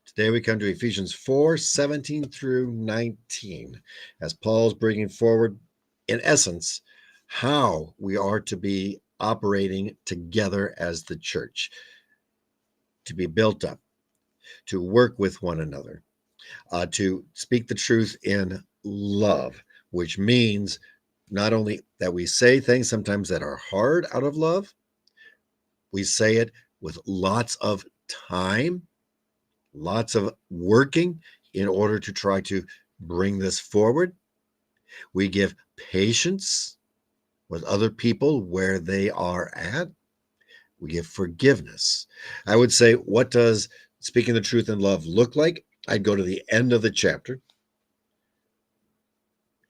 Today we come to Ephesians 4:17 through 19, as Paul's bringing forward, in essence, how we are to be operating together as the church, to be built up, to work with one another, to speak the truth in love, which means not only that we say things sometimes that are hard out of love, we say it with lots of time, lots of working in order to try to bring this forward. We give patience with other people where they are at. We give forgiveness. I would say, what does speaking the truth in love look like? I'd go to the end of the chapter.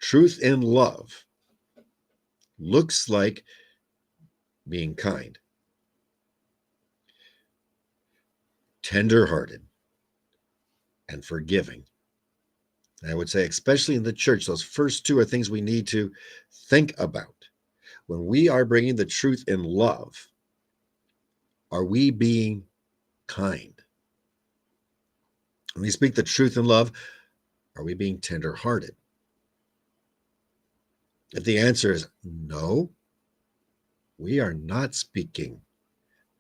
Truth in love looks like being kind, tender-hearted, and forgiving. I would say, especially in the church, those first two are things we need to think about. When we are bringing the truth in love, are we being kind? When we speak the truth in love, are we being tender-hearted? If the answer is no, we are not speaking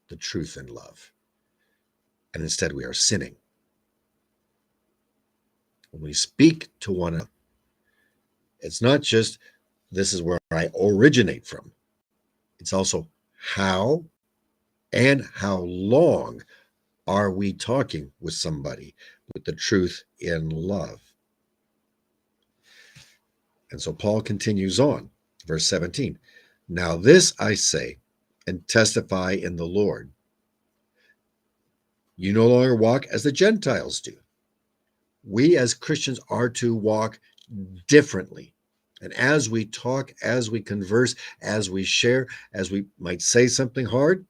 the truth in love, and instead we are sinning. When we speak to one another, it's not just this is where I originate from. It's also how and how long are we talking with somebody with the truth in love. And so Paul continues on, verse 17. Now this I say and testify in the Lord. You no longer walk as the Gentiles do. We as Christians are to walk differently. And as we talk, as we converse, as we share, as we might say something hard,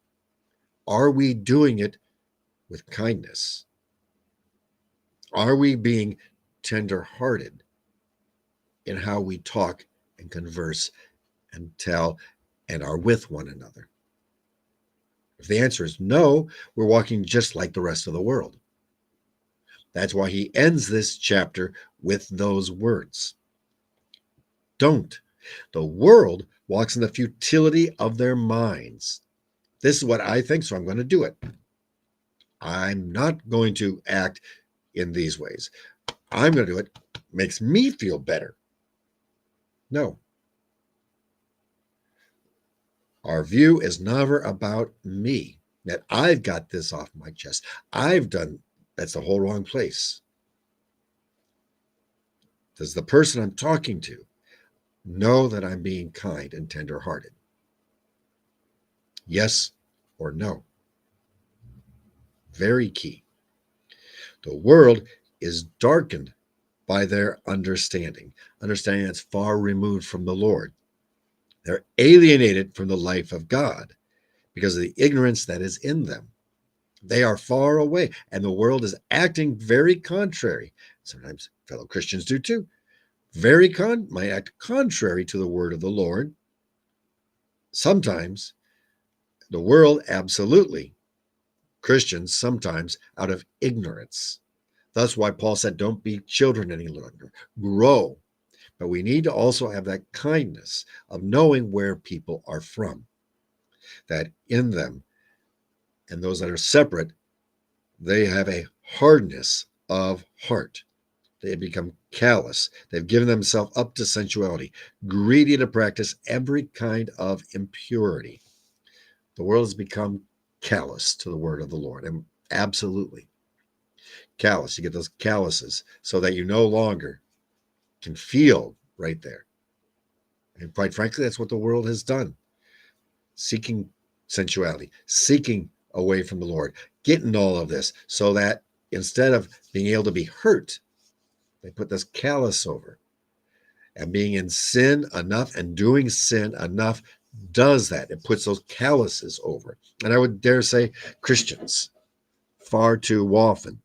are we doing it with kindness? Are we being tender-hearted in how we talk and converse and tell and are with one another? If the answer is no, we're walking just like the rest of the world. That's why he ends this chapter with those words. Don't. The world walks in the futility of their minds. This is what I think, so I'm going to do it. I'm not going to act in these ways. I'm going to do it. Makes me feel better. No. Our view is never about me, that I've got this off my chest. That's the whole wrong place. Does the person I'm talking to know that I'm being kind and tender-hearted? Yes or no? Very key. The world is darkened by their understanding that's far removed from the Lord. They're alienated from the life of God because of the ignorance that is in them. They are far away, and the world is acting very contrary. Sometimes fellow Christians do too. Might act contrary to the word of the Lord. Sometimes the world, absolutely. Christians, sometimes out of ignorance. That's why Paul said, don't be children any longer. Grow. But we need to also have that kindness of knowing where people are from. That in them, and those that are separate, they have a hardness of heart. They have become callous. They've given themselves up to sensuality, greedy to practice every kind of impurity. The world has become callous to the word of the Lord, and absolutely callous. You get those calluses so that you no longer can feel right there. And quite frankly, that's what the world has done. Seeking sensuality, seeking away from the Lord, getting all of this so that instead of being able to be hurt, they put this callus over. And being in sin enough and doing sin enough does that. It puts those calluses over. And I would dare say Christians far too often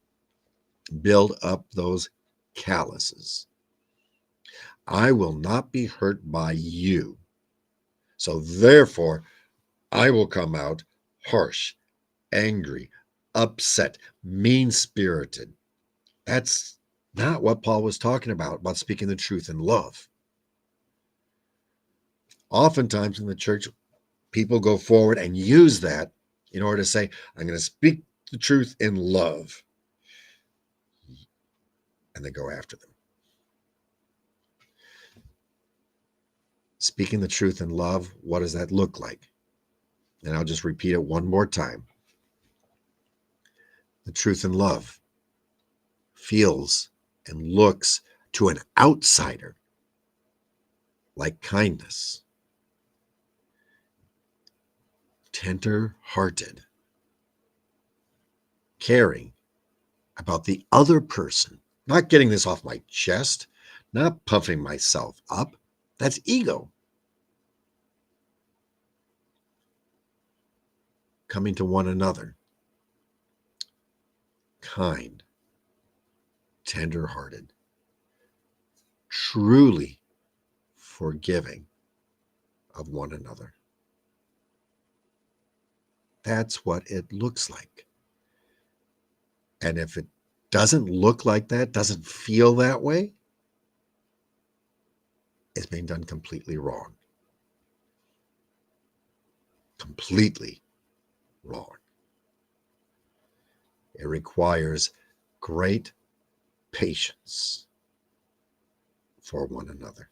build up those calluses. I will not be hurt by you. So therefore, I will come out harsh, angry, upset, mean-spirited. That's not what Paul was talking about speaking the truth in love. Oftentimes in the church, people go forward and use that in order to say, I'm going to speak the truth in love, and then go after them. Speaking the truth in love, what does that look like? And I'll just repeat it one more time. The truth in love feels and looks to an outsider like kindness, tender-hearted, caring about the other person, not getting this off my chest, not puffing myself up. That's ego. Coming to one another, kind, tender-hearted, truly forgiving of one another. That's what it looks like. And if it doesn't look like that, doesn't feel that way, it's being done completely wrong. Completely wrong. It requires great patience for one another.